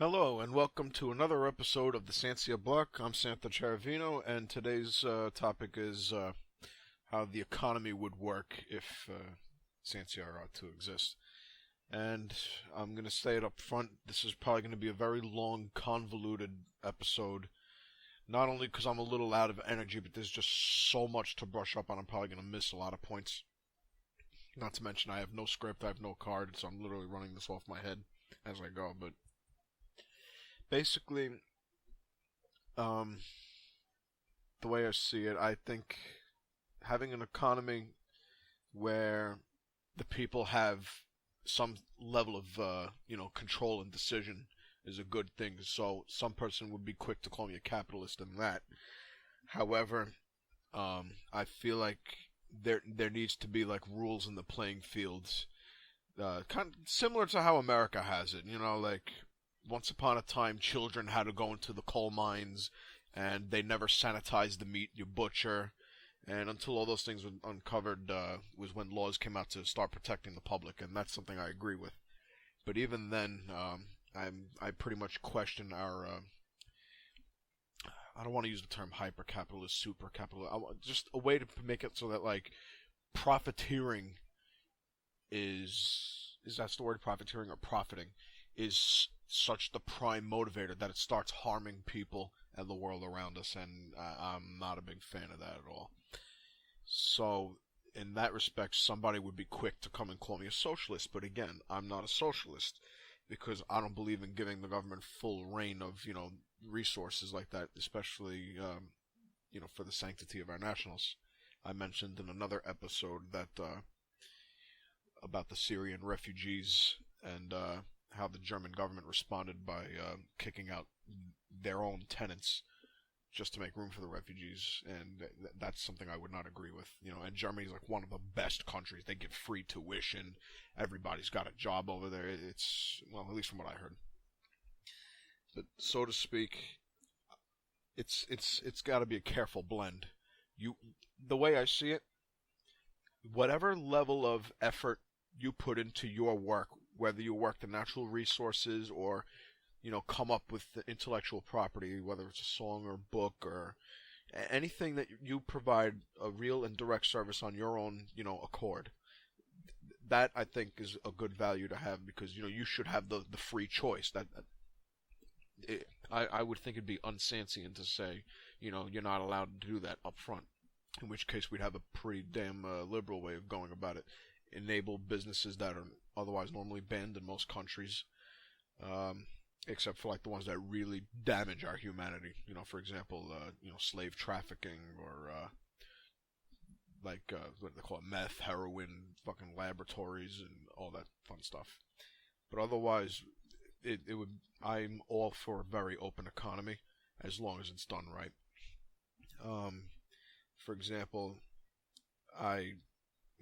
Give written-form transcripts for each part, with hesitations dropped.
Hello, and welcome to another episode of the Sancia Block. I'm Santa Cheravino, and today's topic is how the economy would work if Sancia are to exist. And I'm going to say it up front, this is probably going to be a very long, convoluted episode. Not only because I'm a little out of energy, but there's just so much to brush up on, I'm probably going to miss a lot of points. Not to mention, I have no script, I have no card, so I'm literally running this off my head as I go, but basically, um, the way I see it, I think having an economy where the people have some level of control and decision is a good thing. So some person would be quick to call me a capitalist in that. However, I feel like there needs to be like rules in the playing fields, kind of similar to how America has it. Like once upon a time, children had to go into the coal mines, and they never sanitized the meat you butcher. And until all those things were uncovered, was when laws came out to start protecting the public, and that's something I agree with. But even then, I pretty much question our. I don't want to use the term hyper capitalist, super capitalist. Just a way to make it so that like profiteering is that the word, profiteering or profiting, is such the prime motivator that it starts harming people and the world around us, and I'm not a big fan of that at all. So, in that respect, somebody would be quick to come and call me a socialist, but again, I'm not a socialist because I don't believe in giving the government full reign of, resources like that, especially, for the sanctity of our nationals. I mentioned in another episode that, about the Syrian refugees and, how the German government responded by kicking out their own tenants just to make room for the refugees, and that's something I would not agree with. And Germany's like one of the best countries. They give free tuition. Everybody's got a job over there. It's, well, at least from what I heard. But so to speak, it's got to be a careful blend. The way I see it, whatever level of effort you put into your work, whether you work the natural resources or come up with the intellectual property, whether it's a song or book or anything that you provide a real and direct service on your own accord. That I think is a good value to have, because you should have the free choice. I would think it'd be unsancian to say you're not allowed to do that up front, in which case we'd have a pretty damn liberal way of going about it. Enable businesses that are otherwise normally banned in most countries, except for like the ones that really damage our humanity. For example, slave trafficking, or what do they call it, meth, heroin, fucking laboratories, and all that fun stuff. But otherwise, it would. I'm all for a very open economy as long as it's done right. For example, I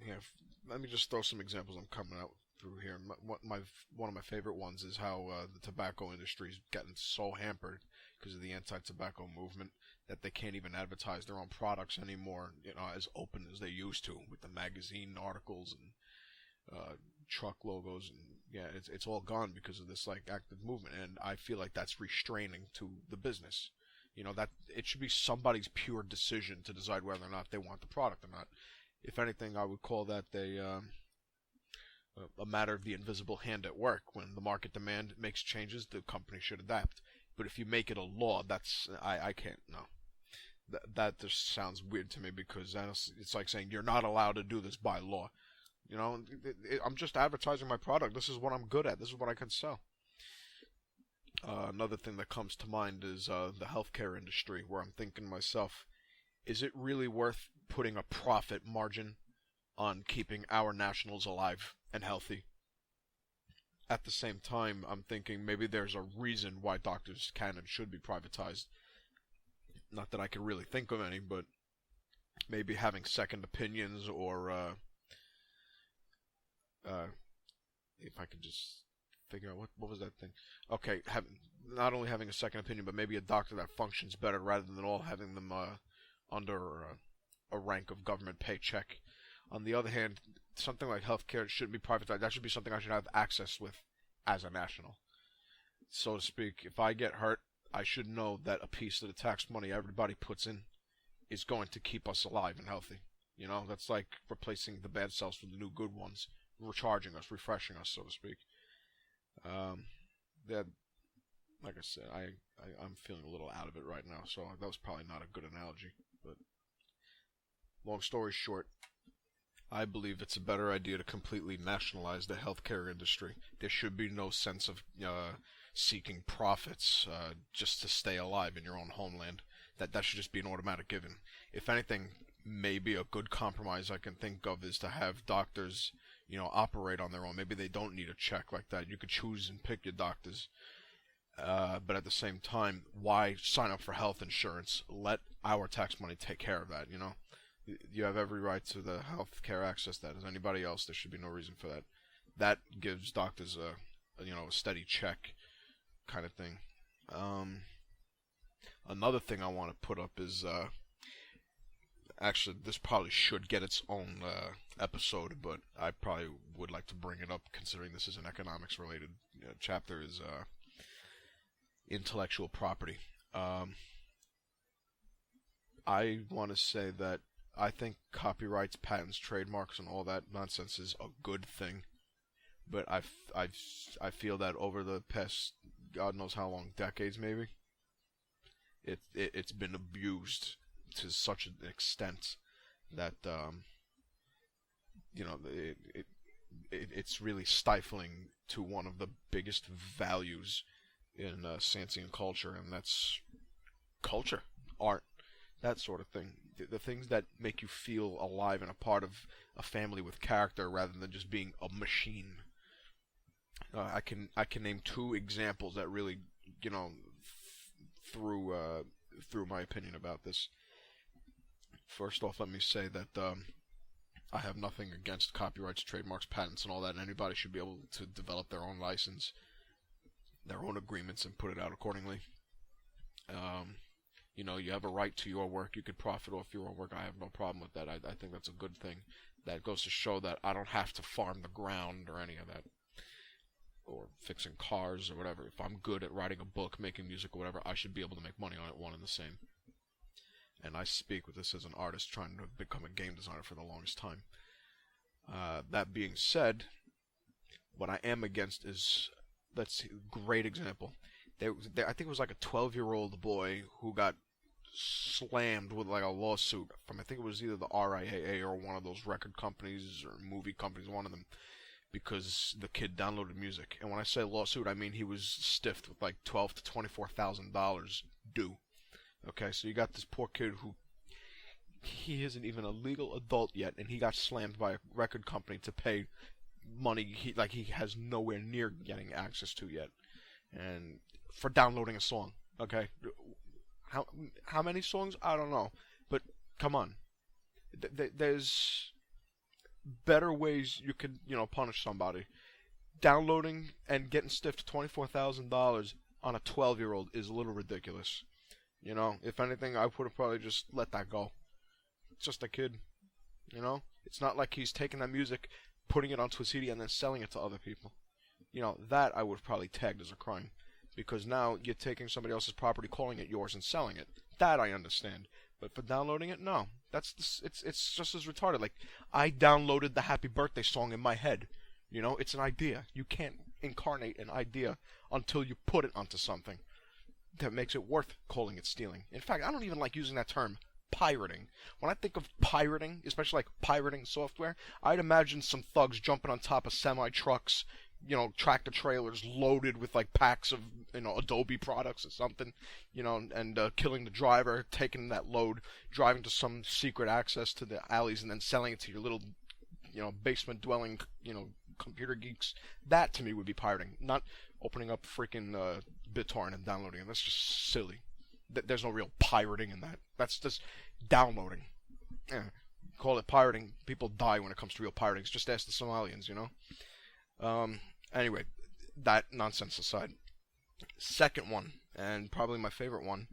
have. Let me just throw some examples I'm coming out through here. One of my favorite ones is how the tobacco industry is getting so hampered because of the anti-tobacco movement that they can't even advertise their own products anymore, as open as they used to, with the magazine articles and truck logos, and yeah, it's all gone because of this like active movement, and I feel like that's restraining to the business. That it should be somebody's pure decision to decide whether or not they want the product or not. If anything, I would call that a matter of the invisible hand at work. When the market demand makes changes, the company should adapt. But if you make it a law, that's I can't. No, that just sounds weird to me, because it's like saying you're not allowed to do this by law. I'm just advertising my product. This is what I'm good at. This is what I can sell. Another thing that comes to mind is the healthcare industry, where I'm thinking to myself, is it really worth putting a profit margin on keeping our nationals alive and healthy? At the same time, I'm thinking maybe there's a reason why doctors can and should be privatized. Not that I can really think of any, but maybe having second opinions, or if I could just figure out what was that thing. Okay, not only having a second opinion, but maybe a doctor that functions better, rather than all having them under a rank of government paycheck. On the other hand, something like healthcare shouldn't be privatized. That should be something I should have access with as a national. so to speak, if I get hurt, I should know that a piece of the tax money everybody puts in is going to keep us alive and healthy. You know, that's like replacing the bad cells with the new good ones, recharging us, refreshing us, so to speak. That, like I said, I'm feeling a little out of it right now, so that was probably not a good analogy. But long story short, I believe it's a better idea to completely nationalize the healthcare industry. There should be no sense of seeking profits just to stay alive in your own homeland. That should just be an automatic given. If anything, maybe a good compromise I can think of is to have doctors, operate on their own. Maybe they don't need a check like that. You could choose and pick your doctors. But at the same time, why sign up for health insurance? Let our tax money take care of that, You have every right to the health care access that as anybody else. There should be no reason for that. That gives doctors a steady check kind of thing. Another thing I want to put up is, actually, this probably should get its own episode, but I probably would like to bring it up considering this is an economics-related chapter, is intellectual property. I want to say that I think copyrights, patents, trademarks, and all that nonsense is a good thing, but I feel that over the past, God knows how long, decades maybe, it's been abused to such an extent that it's really stifling to one of the biggest values in Sancian culture, and that's culture, art, that sort of thing. The things that make you feel alive and a part of a family with character rather than just being a machine. I can name two examples that really, through my opinion about this. First off, let me say that I have nothing against copyrights, trademarks, patents, and all that, and anybody should be able to develop their own license, their own agreements, and put it out accordingly. You have a right to your work. You could profit off your own work. I have no problem with that. I think that's a good thing. That goes to show that I don't have to farm the ground or any of that, or fixing cars or whatever. If I'm good at writing a book, making music or whatever, I should be able to make money on it, one and the same. And I speak with this as an artist trying to become a game designer for the longest time. That being said, what I am against is, let's see, great example. I think it was like a 12-year-old boy who got slammed with like a lawsuit from, I think it was either the RIAA or one of those record companies or movie companies, one of them, because the kid downloaded music. And when I say lawsuit, I mean he was stiffed with like $12,000 to $24,000 due. Okay, so you got this poor kid who, he isn't even a legal adult yet, and he got slammed by a record company to pay money he has nowhere near getting access to yet, and for downloading a song. Okay, how many songs? I don't know, but come on, there's better ways you could punish somebody. Downloading and getting stiffed $24,000 on a 12-year-old is a little ridiculous. If anything, I would have probably just let that go. It's just a kid, It's not like he's taking that music, putting it onto a CD, and then selling it to other people. That I would have probably tagged as a crime. Because now you're taking somebody else's property, calling it yours, and selling it. That I understand. But for downloading it, no. It's just as retarded. Like, I downloaded the Happy Birthday song in my head. It's an idea. You can't incarnate an idea until you put it onto something that makes it worth calling it stealing. In fact, I don't even like using that term, pirating. When I think of pirating, especially like pirating software, I'd imagine some thugs jumping on top of semi-trucks, tractor trailers loaded with like packs of, Adobe products or something, and killing the driver, taking that load, driving to some secret access to the alleys, and then selling it to your little, basement dwelling, computer geeks. That to me would be pirating, not opening up freaking BitTorrent and downloading it. That's just silly. There's no real pirating in that. That's just downloading. Call it pirating. People die when it comes to real pirating. Just ask the Somalians, Anyway, that nonsense aside. Second one, and probably my favorite one,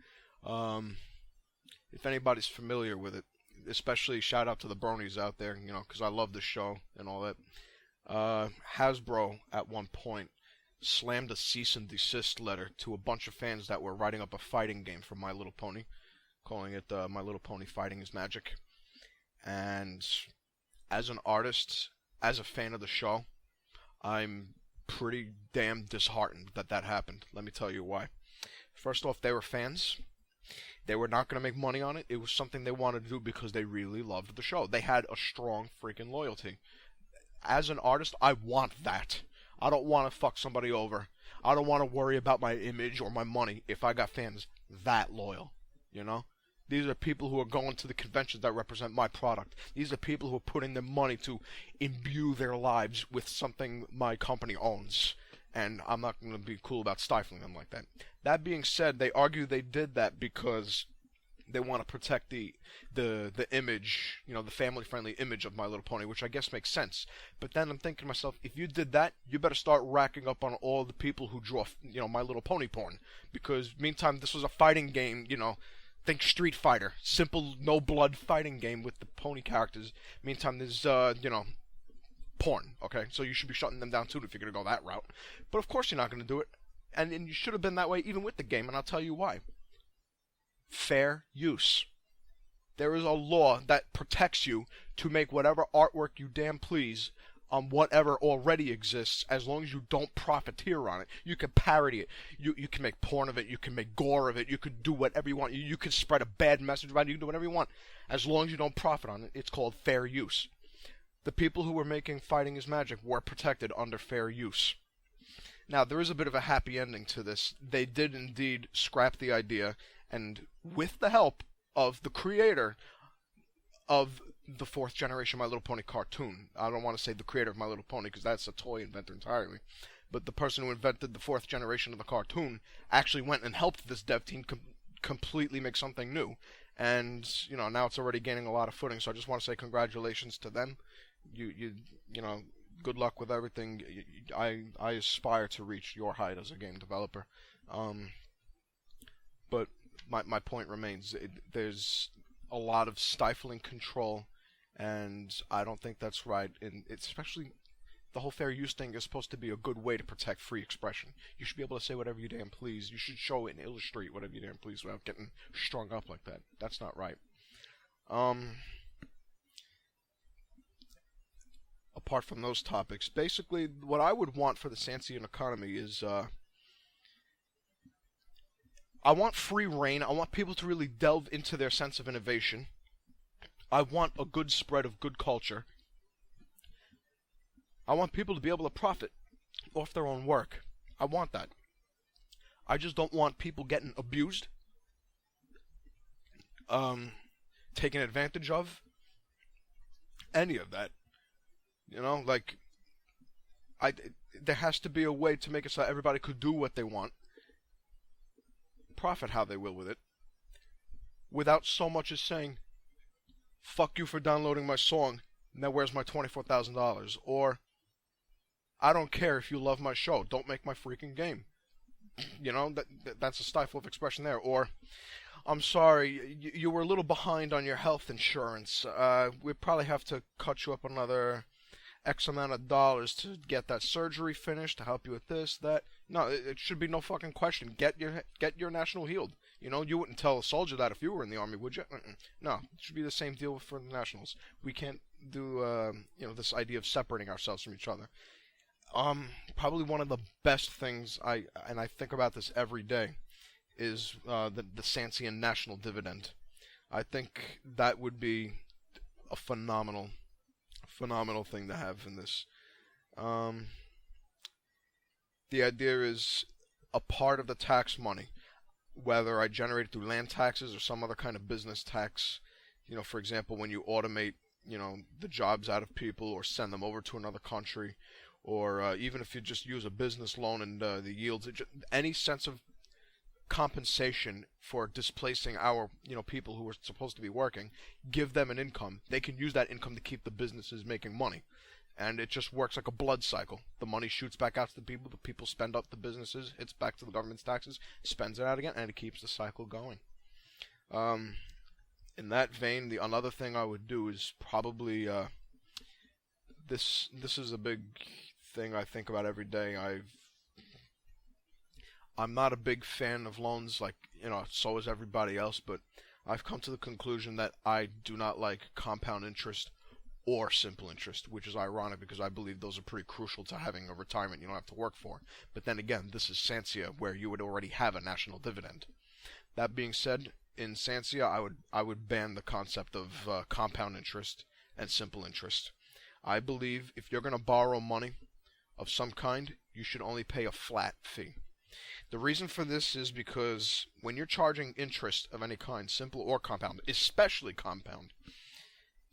if anybody's familiar with it, especially shout out to the bronies out there, because I love this show and all that. Hasbro, at one point, slammed a cease and desist letter to a bunch of fans that were writing up a fighting game for My Little Pony, calling it My Little Pony Fighting is Magic. And as an artist, as a fan of the show, I'm pretty damn disheartened that that happened. Let me tell you why. First off, they were fans. They were not going to make money on it. It was something they wanted to do because they really loved the show. They had a strong freaking loyalty. As an artist, I want that. I don't want to fuck somebody over. I don't want to worry about my image or my money if I got fans that loyal, you know? These are people who are going to the conventions that represent my product. These are people who are putting their money to imbue their lives with something my company owns. And I'm not going to be cool about stifling them like that. That being said, they argue they did that because they want to protect the image, you know, the family-friendly image of My Little Pony, which I guess makes sense. But then I'm thinking to myself, if you did that, you better start racking up on all the people who draw, you know, My Little Pony porn. Because meantime, this was a fighting game, you know. Think Street Fighter, simple, no-blood fighting game with the pony characters. Meantime, there's, you know, porn, okay? So you should be shutting them down, too, if you're going to go that route. But of course you're not going to do it. And you should have been that way even with the game, and I'll tell you why. Fair use. There is a law that protects you to make whatever artwork you damn please on whatever already exists, as long as you don't profiteer on it. You can parody it. You can make porn of it. You can make gore of it. You can do whatever you want. You can spread a bad message about it. You can do whatever you want. As long as you don't profit on it, it's called fair use. The people who were making Fighting is Magic were protected under fair use. Now, there is a bit of a happy ending to this. They did indeed scrap the idea, and with the help of the creator of the fourth generation My Little Pony cartoon. I don't want to say the creator of My Little Pony because that's a toy inventor entirely. But the person who invented the fourth generation of the cartoon actually went and helped this dev team completely make something new. And, you know, now it's already gaining a lot of footing. So I just want to say congratulations to them. You know, good luck with everything. I aspire to reach your height as a game developer. But my point remains. There's a lot of stifling control, and I don't think that's right. And it's especially the whole fair use thing is supposed to be a good way to protect free expression. You should be able to say whatever you damn please. You should show it and illustrate whatever you damn please without getting strung up like that. That's not right. Apart from those topics, basically what I would want for the Sancian economy is I want free reign. I want people to really delve into their sense of innovation. I want a good spread of good culture. I want people to be able to profit off their own work. I want that. I just don't want people getting abused, taken advantage of, any of that. You know, like, there has to be a way to make it so everybody could do what they want, profit how they will with it, without so much as saying, fuck you for downloading my song, now where's my $24,000? Or, I don't care if you love my show, don't make my freaking game. You know, that's a stifle of expression there. Or, I'm sorry, you were a little behind on your health insurance. We probably have to cut you up another X amount of dollars to get that surgery finished, to help you with this, that. No, it should be no fucking question. Get your national healed. You know, you wouldn't tell a soldier that if you were in the army, would you? No, it should be the same deal for the nationals. We can't do, you know, this idea of separating ourselves from each other. Probably one of the best things, and I think about this every day, is the Sancian national dividend. I think that would be a phenomenal thing to have in this. The idea is a part of the tax money, whether I generate it through land taxes or some other kind of business tax. You know, for example, when you automate, you know, the jobs out of people or send them over to another country, or even if you just use a business loan and the yields, any sense of compensation for displacing our, you know, people who are supposed to be working, give them an income. They can use that income to keep the businesses making money. And it just works like a blood cycle. The money shoots back out to the people spend up the businesses, it's back to the government's taxes, spends it out again, and it keeps the cycle going. In that vein, another thing I would do is probably, this is a big thing I think about every day. I'm not a big fan of loans, like, so is everybody else, but I've come to the conclusion that I do not like compound interest or simple interest, which is ironic because I believe those are pretty crucial to having a retirement you don't have to work for. But then again, this is Sancia, where you would already have a national dividend. That being said, in Sancia, I would ban the concept of compound interest and simple interest. I believe if you're going to borrow money of some kind, you should only pay a flat fee. The reason for this is because when you're charging interest of any kind, simple or compound, especially compound,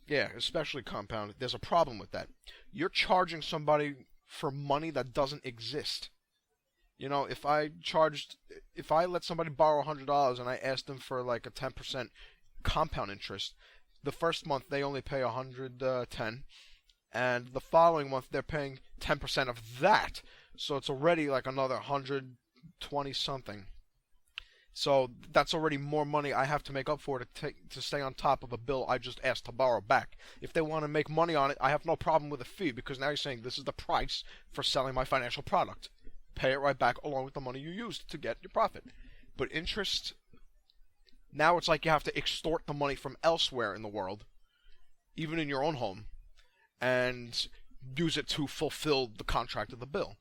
there's a problem with that. You're charging somebody for money that doesn't exist. If I let somebody borrow $100 and I asked them for like a 10% compound interest, the first month they only pay $110, and the following month they're paying 10% of that. So it's already like another 120 something. So that's already more money I have to make up for to stay on top of a bill I just asked to borrow back. If they want to make money on it, I have no problem with a fee, because now you're saying this is the price for selling my financial product. Pay it right back along with the money you used to get your profit. But interest, now it's like you have to extort the money from elsewhere in the world, even in your own home, and use it to fulfill the contract of the bill.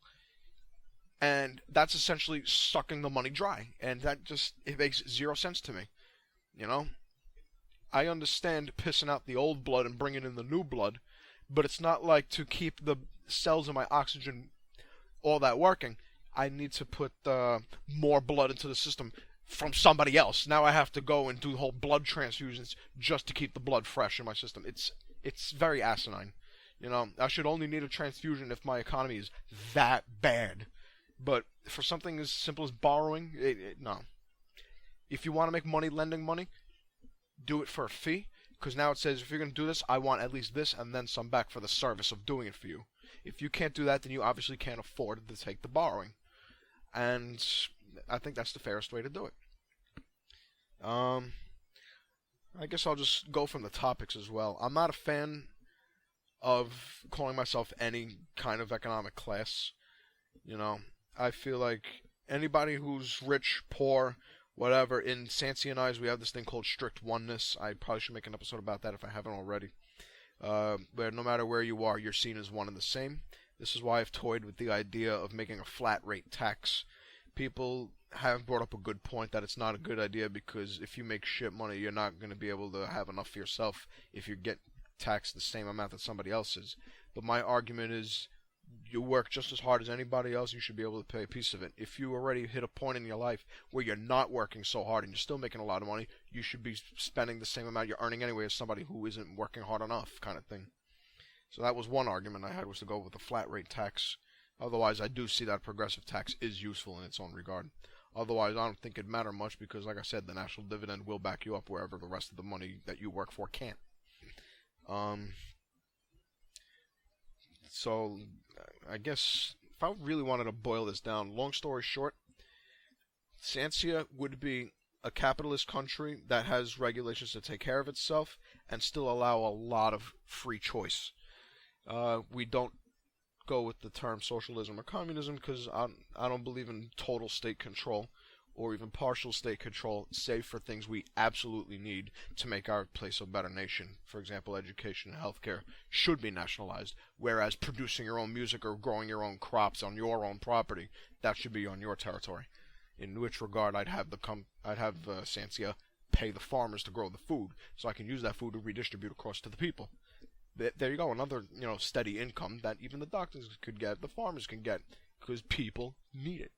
And that's essentially sucking the money dry. And it makes zero sense to me. I understand pissing out the old blood and bringing in the new blood, but it's not like to keep the cells in my oxygen, all that working, I need to put more blood into the system from somebody else. Now I have to go and do the whole blood transfusions just to keep the blood fresh in my system. It's very asinine. I should only need a transfusion if my economy is that bad. But for something as simple as borrowing, no. If you want to make money lending money, do it for a fee, because now it says if you're going to do this, I want at least this and then some back for the service of doing it for you. If you can't do that, then you obviously can't afford to take the borrowing. And I think that's the fairest way to do it. I guess I'll just go from the topics as well. I'm not a fan of calling myself any kind of economic class. I feel like anybody who's rich, poor, whatever, in Sancian eyes, we have this thing called strict oneness. I probably should make an episode about that if I haven't already. Where no matter where you are, you're seen as one and the same. This is why I've toyed with the idea of making a flat rate tax. People have brought up a good point that it's not a good idea, because if you make shit money, you're not going to be able to have enough for yourself if you get taxed the same amount that somebody else is. But my argument is, you work just as hard as anybody else, you should be able to pay a piece of it. If you already hit a point in your life where you're not working so hard and you're still making a lot of money, you should be spending the same amount you're earning anyway as somebody who isn't working hard enough, kind of thing. So that was one argument I had, was to go with a flat rate tax. Otherwise, I do see that progressive tax is useful in its own regard. Otherwise, I don't think it'd matter much, because, like I said, the national dividend will back you up wherever the rest of the money that you work for can't. So, I guess, if I really wanted to boil this down, long story short, Sancia would be a capitalist country that has regulations to take care of itself and still allow a lot of free choice. We don't go with the term socialism or communism, because I don't believe in total state control or even partial state control, save for things we absolutely need to make our place a better nation. For example, education and healthcare should be nationalized, whereas producing your own music or growing your own crops on your own property, that should be on your territory. In which regard, I'd have Sancia pay the farmers to grow the food, so I can use that food to redistribute across to the people. There you go, another steady income that even the doctors could get, the farmers can get, because people need it.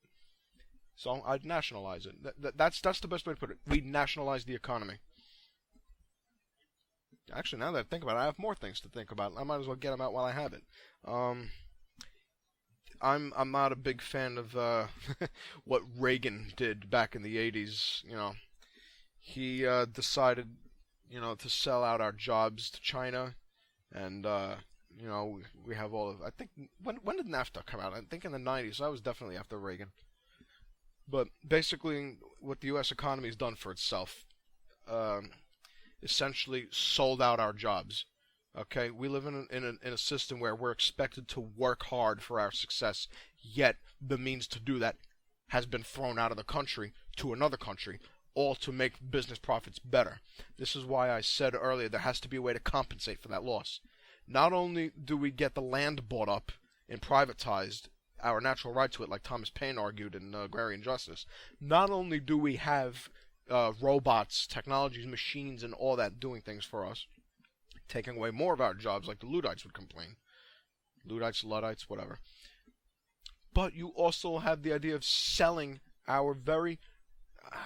So I'd nationalize it. That's the best way to put it. We'd nationalize the economy. Actually, now that I think about it, I have more things to think about. I might as well get them out while I have it. I'm not a big fan of what Reagan did back in the 80s. He decided to sell out our jobs to China, and we have all of. I think when did NAFTA come out? I think in the 90s. So that was definitely after Reagan. But basically, what the U.S. economy has done for itself, essentially sold out our jobs. Okay, we live in a system where we're expected to work hard for our success, yet the means to do that has been thrown out of the country to another country, all to make business profits better. This is why I said earlier there has to be a way to compensate for that loss. Not only do we get the land bought up and privatized, our natural right to it, like Thomas Paine argued in Agrarian Justice, not only do we have robots, technologies, machines, and all that doing things for us, taking away more of our jobs, like the Luddites would complain. Luddites, Luddites, whatever. But you also have the idea of selling our very,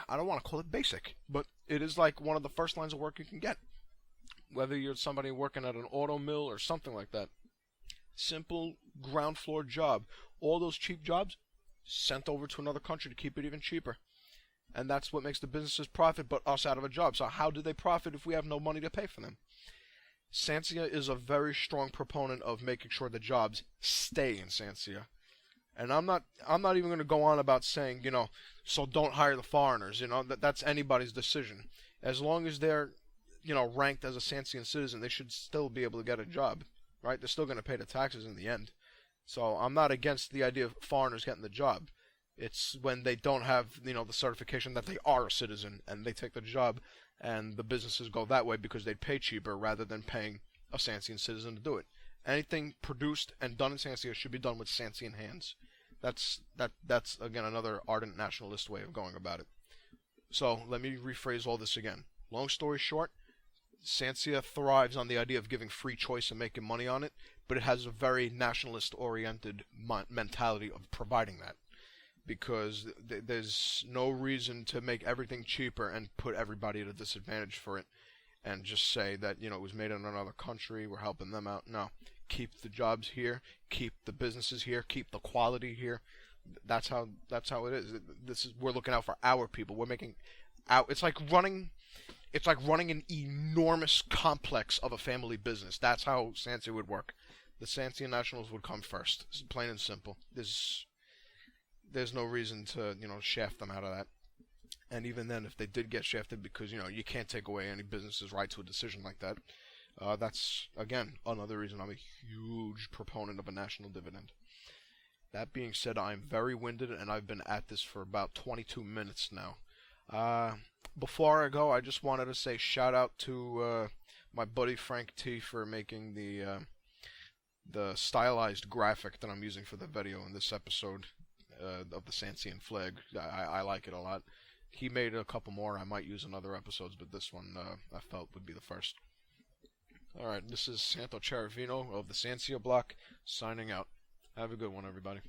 I don't want to call it basic, but it is like one of the first lines of work you can get. Whether you're somebody working at an auto mill or something like that. Simple ground floor job. All those cheap jobs sent over to another country to keep it even cheaper. And that's what makes the businesses profit, but us out of a job. So how do they profit if we have no money to pay for them? Sancia is a very strong proponent of making sure the jobs stay in Sancia. And I'm not even going to go on about saying, so don't hire the foreigners, that's anybody's decision. As long as they're, ranked as a Sancian citizen, they should still be able to get a job, right? They're still going to pay the taxes in the end. So I'm not against the idea of foreigners getting the job. It's when they don't have, the certification that they are a citizen and they take the job and the businesses go that way because they'd pay cheaper rather than paying a Sancian citizen to do it. Anything produced and done in Sancia should be done with Sancian hands. That's again another ardent nationalist way of going about it. So let me rephrase all this again. Long story short, Sancia thrives on the idea of giving free choice and making money on it, but it has a very nationalist-oriented mentality of providing that. Because there's no reason to make everything cheaper and put everybody at a disadvantage for it and just say that, it was made in another country, we're helping them out. No. Keep the jobs here, keep the businesses here, keep the quality here. That's how it is. We're looking out for our people. We're making out. It's like running an enormous complex of a family business. That's how Sancia would work. The Sancian nationals would come first. It's plain and simple. There's no reason to, shaft them out of that. And even then, if they did get shafted, because, you can't take away any business's right to a decision like that, that's, again, another reason I'm a huge proponent of a national dividend. That being said, I'm very winded, and I've been at this for about 22 minutes now. Before I go, I just wanted to say shout out to my buddy Frank T for making the stylized graphic that I'm using for the video in this episode of the Sancian flag. I like it a lot. He made a couple more I might use in other episodes, but this one I felt would be the first. Alright, this is Santo Cheravino of the Sancia Block, signing out. Have a good one, everybody.